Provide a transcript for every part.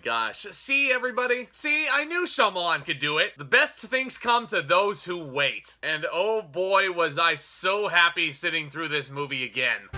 gosh. See, everybody? See, I knew Shyamalan could do it. The best things come to those who wait. And oh boy, was I so happy sitting through this movie again.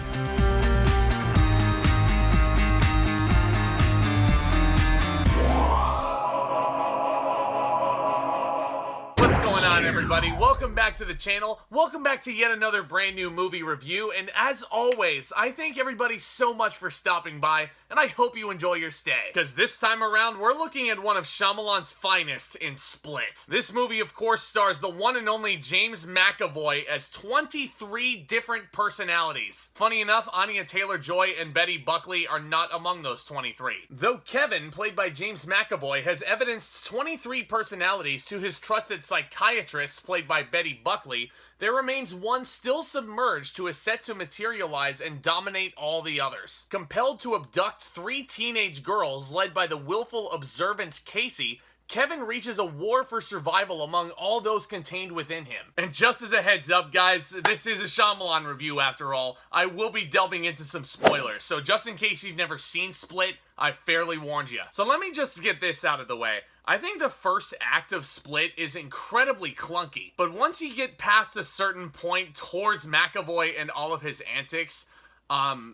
Everybody, welcome back to the channel. Welcome back to yet another brand new movie review, and as always, I thank everybody so much for stopping by, and I hope you enjoy your stay. Because this time around, we're looking at one of Shyamalan's finest in Split. This movie, of course, stars the one and only James McAvoy as 23 different personalities. Funny enough, Anya Taylor-Joy and Betty Buckley are not among those 23. Though Kevin, played by James McAvoy, has evidenced 23 personalities to his trusted psychiatrist, played by Betty Buckley, there remains one still submerged who is set to materialize and dominate all the others. Compelled to abduct 3 teenage girls led by the willful, observant Casey, Kevin reaches a war for survival among all those contained within him. And just as a heads up, guys, this is a Shyamalan review after all. I will be delving into some spoilers, so just in case you've never seen Split, I fairly warned you. So let me just get this out of the way. I think the first act of Split is incredibly clunky, but once you get past a certain point towards McAvoy and all of his antics,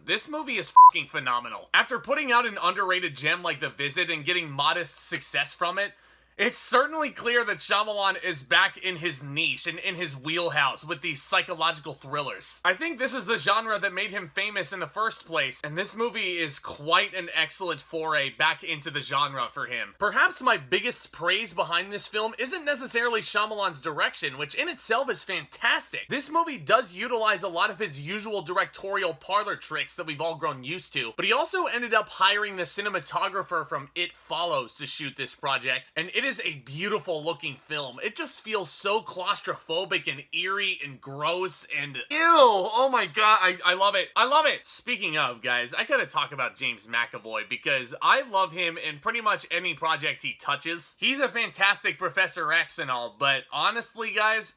this movie is fucking phenomenal. After putting out an underrated gem like The Visit and getting modest success from it, it's certainly clear that Shyamalan is back in his niche and in his wheelhouse with these psychological thrillers. I think this is the genre that made him famous in the first place, and this movie is quite an excellent foray back into the genre for him. Perhaps my biggest praise behind this film isn't necessarily Shyamalan's direction, which in itself is fantastic. This movie does utilize a lot of his usual directorial parlor tricks that we've all grown used to, but he also ended up hiring the cinematographer from It Follows to shoot this project, and it is a beautiful looking film. It just feels so claustrophobic and eerie and gross and ew. Oh my god, I love it. I love it. Speaking of, guys, I gotta talk about James McAvoy because I love him in pretty much any project he touches. He's a fantastic Professor X and all, but honestly, guys,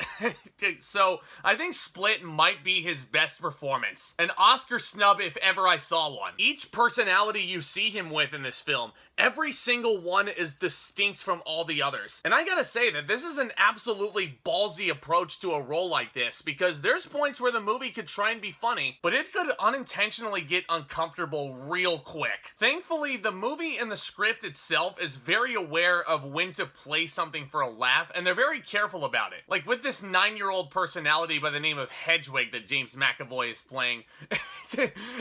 so I think Split might be his best performance. An Oscar snub if ever I saw one. Each personality you see him with in this film, every single one is distinct from all the others. And I gotta say that this is an absolutely ballsy approach to a role like this, because there's points where the movie could try and be funny, but it could unintentionally get uncomfortable real quick. Thankfully, the movie and the script itself is very aware of when to play something for a laugh, and they're very careful about it. Like with this 9-year-old personality by the name of Hedwig that James McAvoy is playing,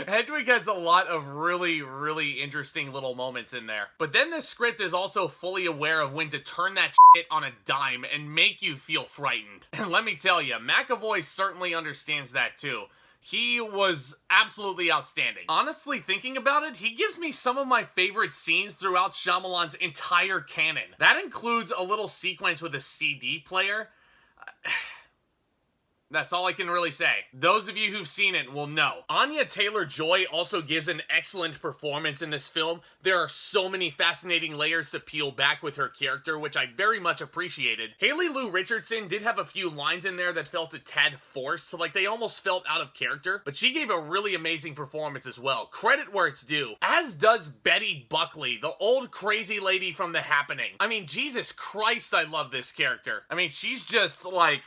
Hedwig has a lot of really, really interesting little moments in there. But then this script is also fully aware of when to turn that shit on a dime and make you feel frightened. And let me tell you, McAvoy certainly understands that too. He was absolutely outstanding. Honestly, thinking about it, he gives me some of my favorite scenes throughout Shyamalan's entire canon. That includes a little sequence with a CD player. That's all I can really say. Those of you who've seen it will know. Anya Taylor-Joy also gives an excellent performance in this film. There are so many fascinating layers to peel back with her character, which I very much appreciated. Haley Lou Richardson did have a few lines in there that felt a tad forced, like they almost felt out of character, but she gave a really amazing performance as well. Credit where it's due. As does Betty Buckley, the old crazy lady from The Happening. I mean, Jesus Christ, I love this character. I mean, she's just like,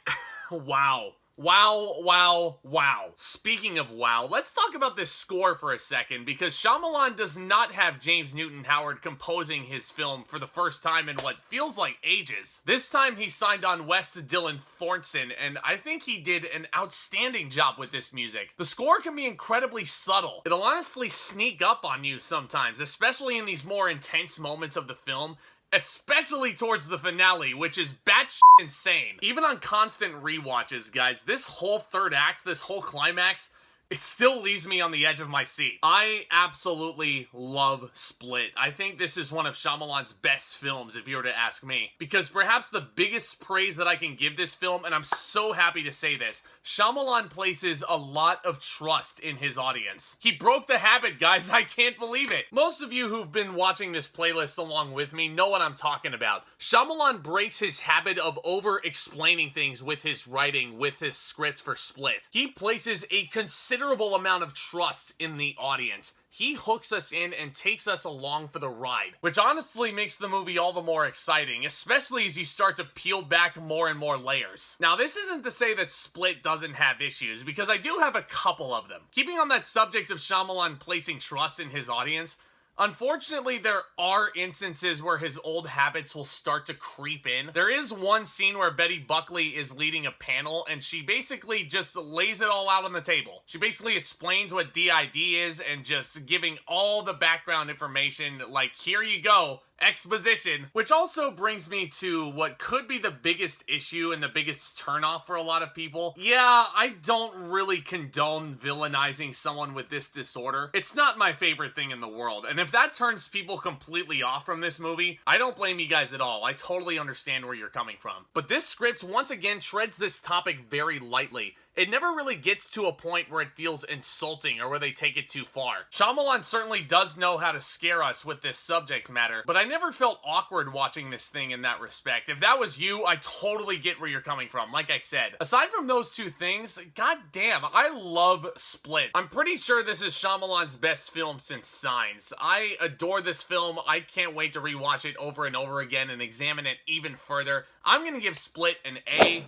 wow. Wow, wow, wow. Speaking of wow, let's talk about this score for a second, because Shyamalan does not have James Newton Howard composing his film for the first time in what feels like ages. This time he signed on Wes Dylan Thornton, and I think he did an outstanding job with this music. The score can be incredibly subtle. It'll honestly sneak up on you sometimes, especially in these more intense moments of the film, especially towards the finale, which is batshit insane. Even on constant rewatches, guys, this whole third act, this whole climax, it still leaves me on the edge of my seat. I absolutely love Split. I think this is one of Shyamalan's best films, if you were to ask me. Because perhaps the biggest praise that I can give this film, and I'm so happy to say this, Shyamalan places a lot of trust in his audience. He broke the habit, guys. I can't believe it. Most of you who've been watching this playlist along with me know what I'm talking about. Shyamalan breaks his habit of over-explaining things with his writing, with his scripts for Split. He places a considerable considerable amount of trust in the audience. He hooks us in and takes us along for the ride, which honestly makes the movie all the more exciting, especially as you start to peel back more and more layers. Now, this isn't to say that Split doesn't have issues, because I do have a couple of them. Keeping on that subject of Shyamalan placing trust in his audience, unfortunately, there are instances where his old habits will start to creep in. There is one scene where Betty Buckley is leading a panel, and she basically just lays it all out on the table. She basically explains what DID is and just giving all the background information, like, here you go. Exposition, which also brings me to what could be the biggest issue and the biggest turnoff for a lot of people. Yeah, I don't really condone villainizing someone with this disorder. It's not my favorite thing in the world, and if that turns people completely off from this movie, I don't blame you guys at all. I totally understand where you're coming from. But this script once again treads this topic very lightly. It never really gets to a point where it feels insulting or where they take it too far. Shyamalan certainly does know how to scare us with this subject matter, but I never felt awkward watching this thing in that respect. If that was you, I totally get where you're coming from, like I said. Aside from those two things, goddamn, I love Split. I'm pretty sure this is Shyamalan's best film since Signs. I adore this film. I can't wait to rewatch it over and over again and examine it even further. I'm gonna give Split an A-.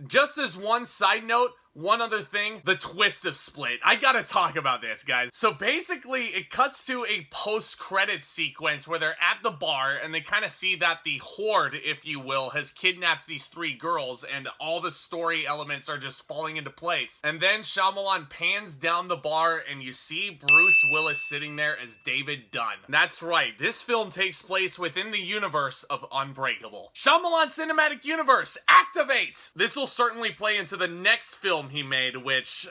Just as one side note, one other thing, the twist of Split. I gotta talk about this, guys. So basically, it cuts to a post-credit sequence where they're at the bar and they kind of see that the Horde, if you will, has kidnapped these three girls and all the story elements are just falling into place. And then Shyamalan pans down the bar and you see Bruce Willis sitting there as David Dunn. That's right, this film takes place within the universe of Unbreakable. Shyamalan Cinematic Universe, activate! This will certainly play into the next film he made, which...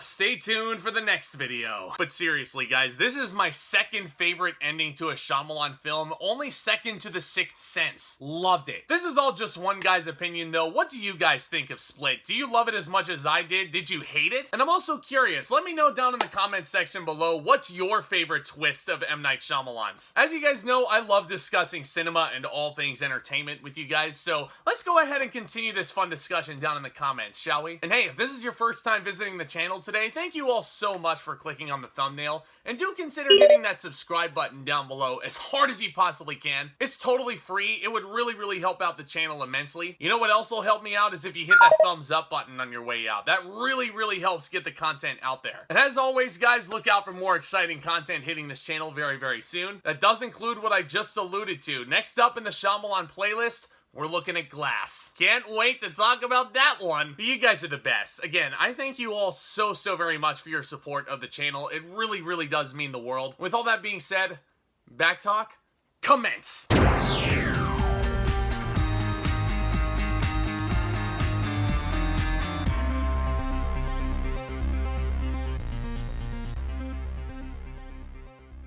stay tuned for the next video. But seriously, guys, this is my second favorite ending to a Shyamalan film, only second to The Sixth Sense. Loved it. This is all just one guy's opinion, though. What do you guys think of Split? Do you love it as much as I did? Did you hate it? And I'm also curious, let me know down in the comments section below, what's your favorite twist of M. Night Shyamalan's? As you guys know, I love discussing cinema and all things entertainment with you guys, so let's go ahead and continue this fun discussion down in the comments, shall we? And hey, if this is your first time visiting the channel today, thank you all so much for clicking on the thumbnail, and do consider hitting that subscribe button down below as hard as you possibly can. It's totally free. It would really help out the channel immensely. You know what else will help me out is if you hit that thumbs up button on your way out. That really helps get the content out there. And as always, guys, look out for more exciting content hitting this channel very soon. That does include what I just alluded to. Next up in the Shyamalan playlist, we're looking at Glass. Can't wait to talk about that one. But you guys are the best. Again, I thank you all so very much for your support of the channel. It really does mean the world. With all that being said, back talk, commence.